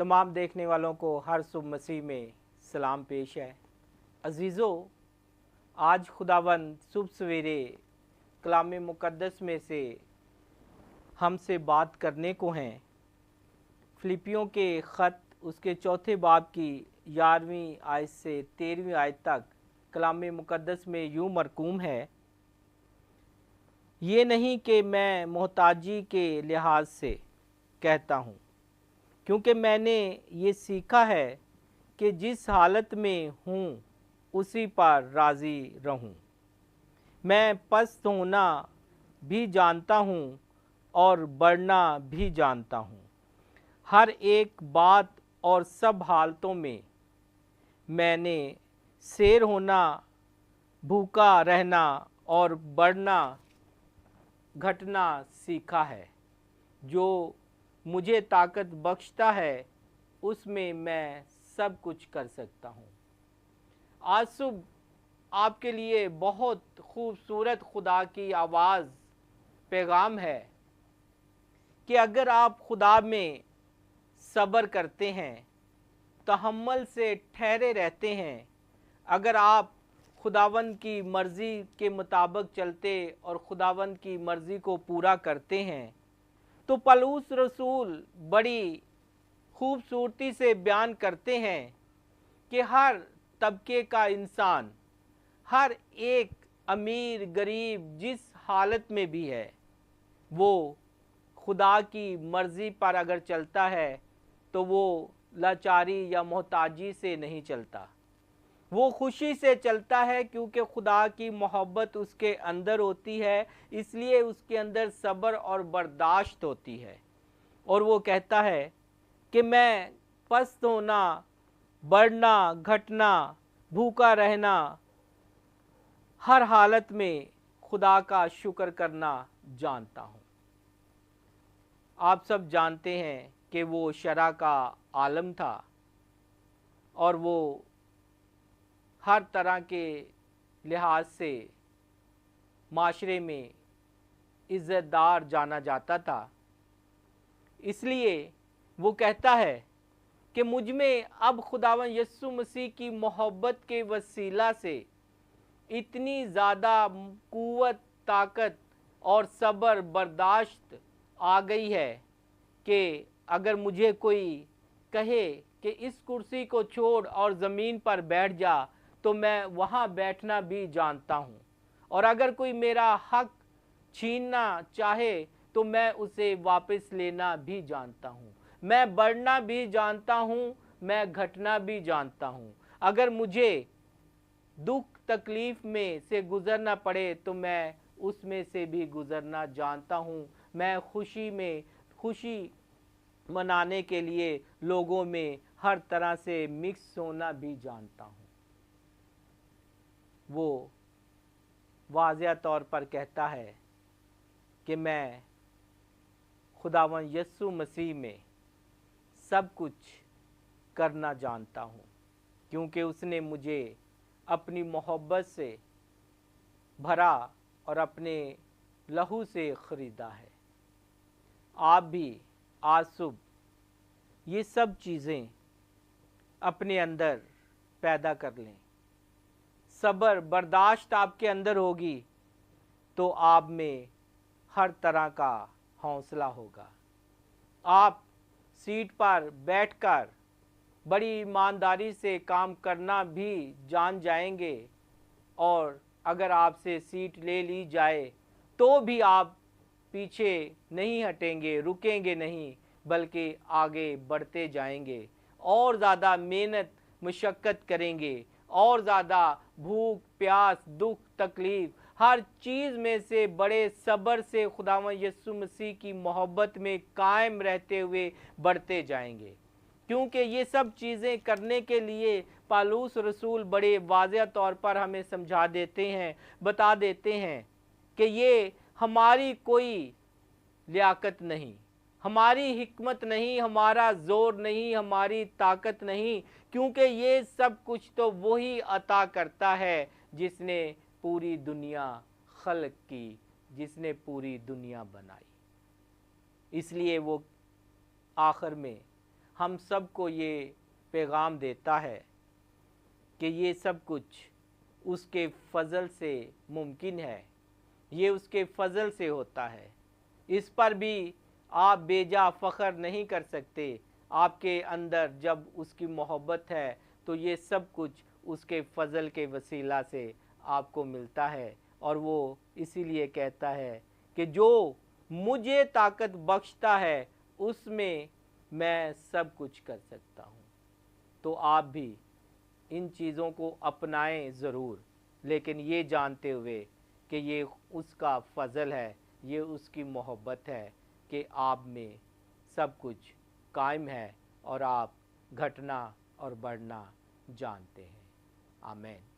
तमाम देखने वालों को हर सुबह मसीह में सलाम पेश है। अजीज़ों, आज खुदावंद सुबह सवेरे कलाम मुक़द्दस में से हमसे बात करने को हैं। फिलिपियों के ख़त उसके चौथे बाब की 11वीं आयत से 13वीं आयत तक कलाम मुक़द्दस में यूँ मरकूम है, ये नहीं कि मैं मोहताजी के लिहाज से कहता हूँ, क्योंकि मैंने ये सीखा है कि जिस हालत में हूँ उसी पर राज़ी रहूँ। मैं पस्त होना भी जानता हूँ और बढ़ना भी जानता हूँ। हर एक बात और सब हालतों में मैंने शेर होना, भूखा रहना और बढ़ना घटना सीखा है। जो मुझे ताकत बख्शता है उसमें मैं सब कुछ कर सकता हूँ। आज सुबह आपके लिए बहुत खूबसूरत खुदा की आवाज़ पैगाम है कि अगर आप खुदा में सब्र करते हैं, तहम्मुल से ठहरे रहते हैं, अगर आप खुदावंद की मर्ज़ी के मुताबिक चलते और खुदावंद की मर्ज़ी को पूरा करते हैं, तो पौलुस रसूल बड़ी खूबसूरती से बयान करते हैं कि हर तबके का इंसान, हर एक अमीर गरीब जिस हालत में भी है, वो खुदा की मर्ज़ी पर अगर चलता है तो वो लाचारी या मोहताजी से नहीं चलता, वो खुशी से चलता है, क्योंकि खुदा की मोहब्बत उसके अंदर होती है, इसलिए उसके अंदर सब्र और बर्दाश्त होती है। और वो कहता है कि मैं पस्त होना, बढ़ना, घटना, भूखा रहना, हर हालत में खुदा का शुक्र करना जानता हूँ। आप सब जानते हैं कि वो शरा का आलम था और वो हर तरह के लिहाज से माशरे में इज़्ज़तदार जाना जाता था। इसलिए वो कहता है कि मुझ में अब खुदावंद यीशु मसीह की मोहब्बत के वसीला से इतनी ज़्यादा क़ुव्वत, ताकत और सब्र बर्दाश्त आ गई है कि अगर मुझे कोई कहे कि इस कुर्सी को छोड़ और ज़मीन पर बैठ जा, तो मैं वहाँ बैठना भी जानता हूँ। और अगर कोई मेरा हक छीनना चाहे तो मैं उसे वापस लेना भी जानता हूँ। मैं बढ़ना भी जानता हूँ, मैं घटना भी जानता हूँ। अगर मुझे दुख तकलीफ़ में से गुज़रना पड़े तो मैं उसमें से भी गुज़रना जानता हूँ। मैं खुशी में खुशी मनाने के लिए लोगों में हर तरह से मिक्स होना भी जानता हूँ। वो वाज़िया तौर पर कहता है कि मैं खुदावंद यीशु मसीह में सब कुछ करना जानता हूँ, क्योंकि उसने मुझे अपनी मोहब्बत से भरा और अपने लहू से ख़रीदा है। आप भी आज सुबह ये सब चीज़ें अपने अंदर पैदा कर लें। सब्र बर्दाश्त आपके अंदर होगी तो आप में हर तरह का हौसला होगा। आप सीट पर बैठकर बड़ी ईमानदारी से काम करना भी जान जाएंगे, और अगर आपसे सीट ले ली जाए तो भी आप पीछे नहीं हटेंगे, रुकेंगे नहीं, बल्कि आगे बढ़ते जाएंगे और ज़्यादा मेहनत मशक्क़त करेंगे, और ज़्यादा भूख प्यास दुख तकलीफ़ हर चीज़ में से बड़े सब्र से खुदावंद यीशु मसीह की मोहब्बत में कायम रहते हुए बढ़ते जाएंगे। क्योंकि ये सब चीज़ें करने के लिए पौलुस रसूल बड़े वाज़ेह तौर पर हमें समझा देते हैं, बता देते हैं कि ये हमारी कोई लियाकत नहीं, हमारी हिकमत नहीं, हमारा ज़ोर नहीं, हमारी ताकत नहीं, क्योंकि ये सब कुछ तो वही अता करता है जिसने पूरी दुनिया खल्क की, जिसने पूरी दुनिया बनाई। इसलिए वो आखिर में हम सबको ये पैगाम देता है कि ये सब कुछ उसके फ़ज़ल से मुमकिन है, ये उसके फ़ज़ल से होता है। इस पर भी आप बेजा फ़ख्र नहीं कर सकते। आपके अंदर जब उसकी मोहब्बत है तो ये सब कुछ उसके फ़ज़ल के वसीला से आपको मिलता है। और वो इसीलिए कहता है कि जो मुझे ताकत बख्शता है उसमें मैं सब कुछ कर सकता हूँ। तो आप भी इन चीज़ों को अपनाएं ज़रूर, लेकिन ये जानते हुए कि ये उसका फ़ज़ल है, ये उसकी मोहब्बत है कि आप में सब कुछ कायम है और आप घटना और बढ़ना जानते हैं। आमीन।